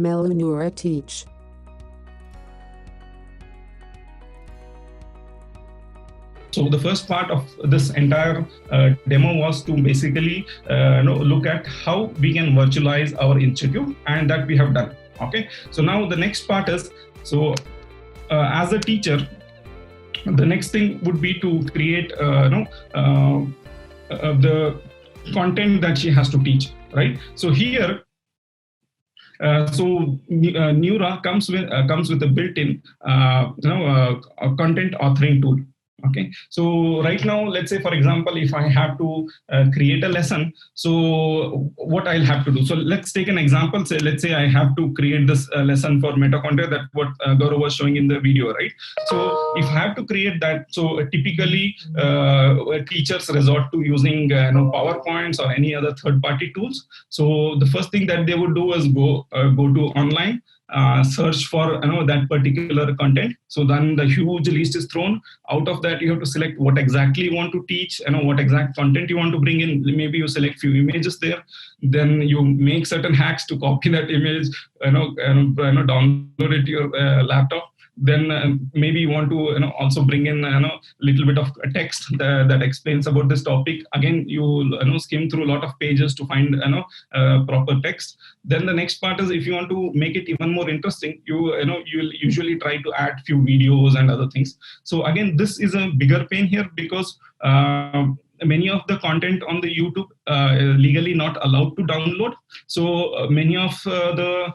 Melu Kneura teach. So the first part of this entire demo was to basically look at how we can virtualize our institute, and that we have done. Okay, so now the next part is, so as a teacher, the next thing would be to create the content that she has to teach, right? So here, Kneura comes with a built-in content authoring tool. Okay, so right now, let's say, for example, if I have to create a lesson, so what I'll have to do. So let's take an example. Say, let's say I have to create this lesson for mitochondria, that what Gaurav was showing in the video, right? So if I have to create that, so typically teachers resort to using PowerPoints or any other third-party tools. So the first thing that they would do is go to online, search for that particular content. So then the huge list is thrown. Out of that, you have to select what exactly you want to teach, what exact content you want to bring in. Maybe you select few images there, then you make certain hacks to copy that image, download it to your laptop. Then maybe you want to also bring in little bit of text that explains about this topic. Again, you skim through a lot of pages to find proper text. Then the next part is, if you want to make it even more interesting, you'll usually try to add few videos and other things. So again, this is a bigger pain here, because many of the content on the YouTube is legally not allowed to download. So many of the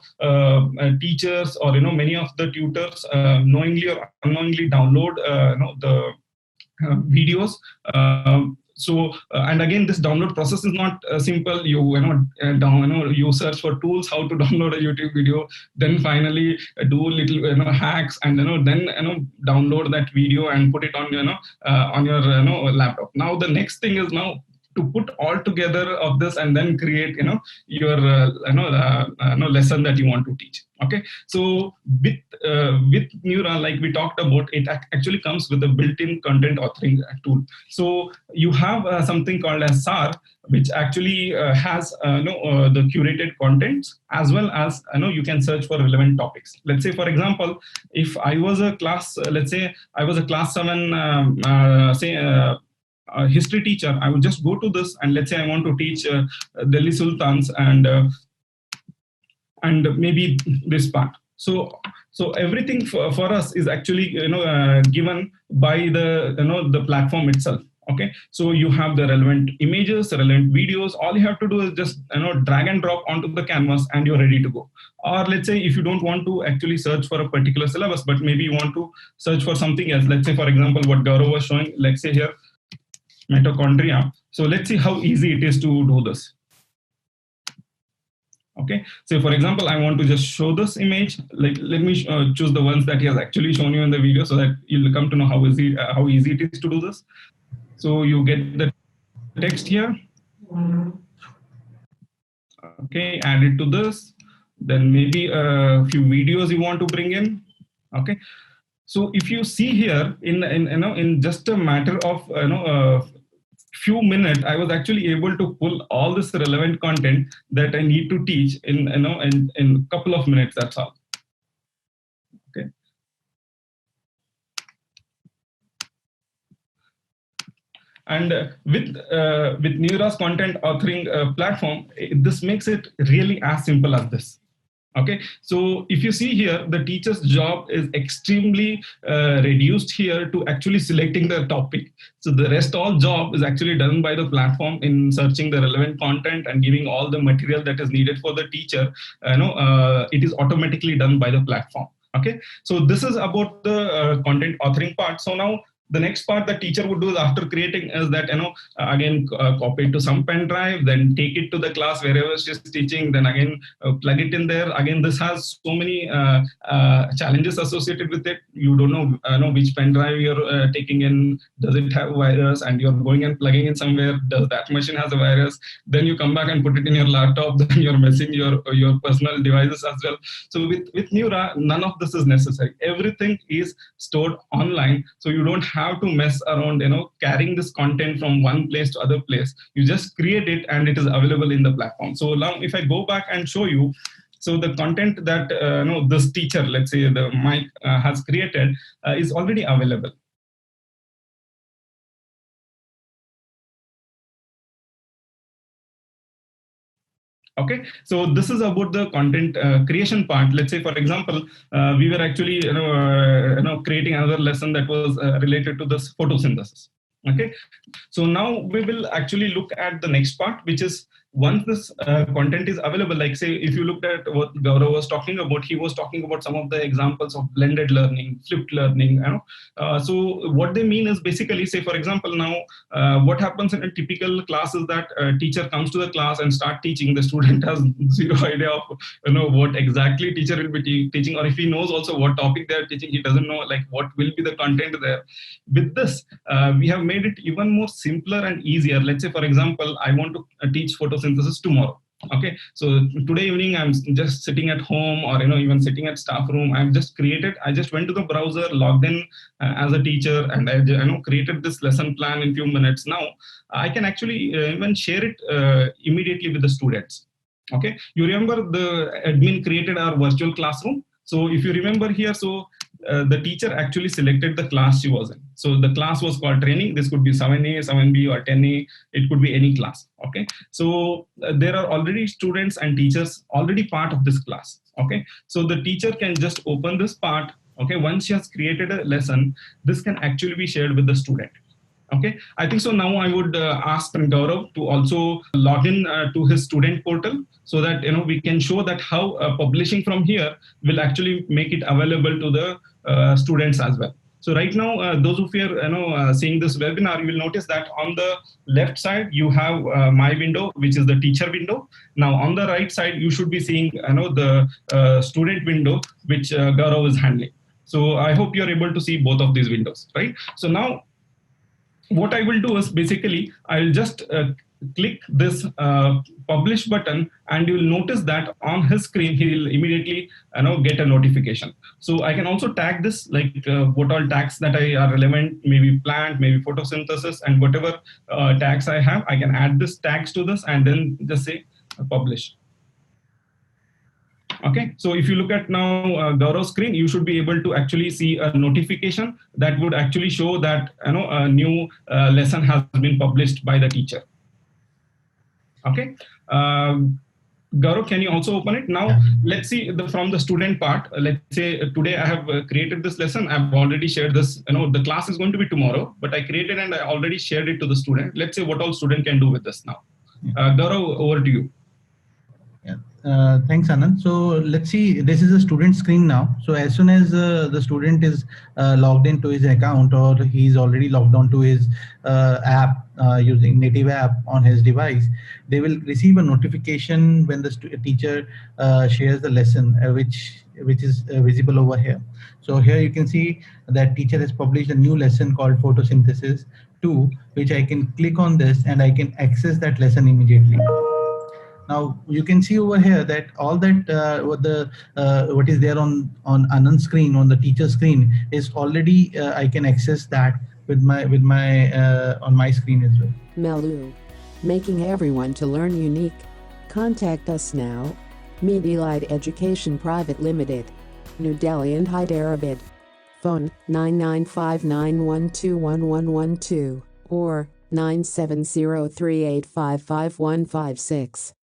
teachers, or many of the tutors knowingly or unknowingly download the videos. And again, this download process is not simple. You search for tools how to download a YouTube video, then finally do little hacks, and then download that video and put it on your laptop. Now the next thing is now to put all together of this and then create your lesson that you want to teach. Okay, so with Kneura, like we talked about, it actually comes with a built-in content authoring tool. So you have something called as KSAR, which actually has the curated contents, as well as you can search for relevant topics. Let's say, for example, if I was a class, let's say I was a class 7 history teacher, I would just go to this, and let's say I want to teach Delhi Sultans and maybe this part. So everything for us is actually given by the platform itself. Okay, so you have the relevant images, relevant videos. All you have to do is just drag and drop onto the canvas, and you're ready to go. Or let's say if you don't want to actually search for a particular syllabus, but maybe you want to search for something else. Let's say, for example, what Gaurav was showing. Let's say here, mitochondria. So let's see how easy it is to do this. Okay, so for example, I want to just show this image. Let me choose the ones that he has actually shown you in the video, so that you'll come to know how easy it is to do this. So you get the text here. Okay, add it to this. Then maybe a few videos you want to bring in. Okay, so if you see here, in just a matter of few minutes, I was actually able to pull all this relevant content that I need to teach in a couple of minutes. That's all. Okay. And with Kneura's content authoring platform, this makes it really as simple as this. Okay, so if you see here, the teacher's job is extremely reduced here to actually selecting the topic. So the rest all job is actually done by the platform in searching the relevant content and giving all the material that is needed for the teacher. It is automatically done by the platform. Okay, so this is about the content authoring part. So now the next part the teacher would do is, after creating, is that again copy it to some pen drive, then take it to the class wherever she's teaching, then again plug it in there. Again, this has so many challenges associated with it. You don't know which pen drive you're taking in. Does it have a virus? And you're going and plugging in somewhere. Does that machine has a virus? Then you come back and put it in your laptop. Then you're messing your personal devices as well. So with Kneura, none of this is necessary. Everything is stored online, so you don't have to mess around carrying this content from one place to other place. You just create it and it is available in the platform. So now if I go back and show you, So the content that this teacher, let's say the Mike has created, is already available. Okay, so this is about the content creation part. Let's say, for example, we were actually creating another lesson that was related to this photosynthesis. Okay, so now we will actually look at the next part, which is once this content is available, like say, if you looked at what Gaurav was talking about, he was talking about some of the examples of blended learning, flipped learning. So what they mean is basically, say, for example, now what happens in a typical class is that a teacher comes to the class and start teaching. The student has zero idea of what exactly teacher will be teaching, or if he knows also what topic they are teaching, he doesn't know like what will be the content there. With this, we have made it even more simpler and easier. Let's say, for example, I want to teach photosynthesis tomorrow. Okay, so today evening I'm just sitting at home, or even sitting at staff room. I just went to the browser, logged in as a teacher, and I created this lesson plan in few minutes. Now I can actually even share it immediately with the students. Okay, you remember the admin created our virtual classroom. So if you remember here, so the teacher actually selected the class she was in. So the class was called training. This could be 7A, 7B, or 10A. It could be any class. Okay. So there are already students and teachers already part of this class. Okay. So the teacher can just open this part. Okay. Once she has created a lesson, this can actually be shared with the student. Okay, I think so. Now I would ask Gaurav to also log in to his student portal, so that we can show that how publishing from here will actually make it available to the students as well. So right now, those of you are seeing this webinar, you will notice that on the left side you have my window, which is the teacher window. Now on the right side you should be seeing the student window, which Gaurav is handling. So I hope you are able to see both of these windows, right? So now what I will do is basically I'll just click this publish button, and you will notice that on his screen he will immediately get a notification. So I can also tag this, like what all tags that are relevant, maybe plant, maybe photosynthesis, and whatever tags I have, I can add this tags to this and then just say publish. Okay, so if you look at now Gaurav's screen, you should be able to actually see a notification that would actually show that a new lesson has been published by the teacher. Okay, Gaurav, can you also open it now? Let's see from the student part. Let's say today I have created this lesson. I've already shared this. The class is going to be tomorrow, but I created and I already shared it to the student. Let's say what all student can do with this now. Gaurav, over to you. Thanks, Anand. So let's see, this is a student screen now. So as soon as the student is logged into his account, or he's already logged on to his app using native app on his device, they will receive a notification when the teacher shares the lesson, which is visible over here. So here you can see that teacher has published a new lesson called photosynthesis 2, which I can click on this and I can access that lesson immediately. Now you can see over here that all that what is there on Anand's screen, on the teacher screen, is already I can access that with my on my screen as well. Melu, making everyone to learn unique. Contact us now. Medialite Education Private Limited, New Delhi and Hyderabad. Phone 9959121112 or 9703855156.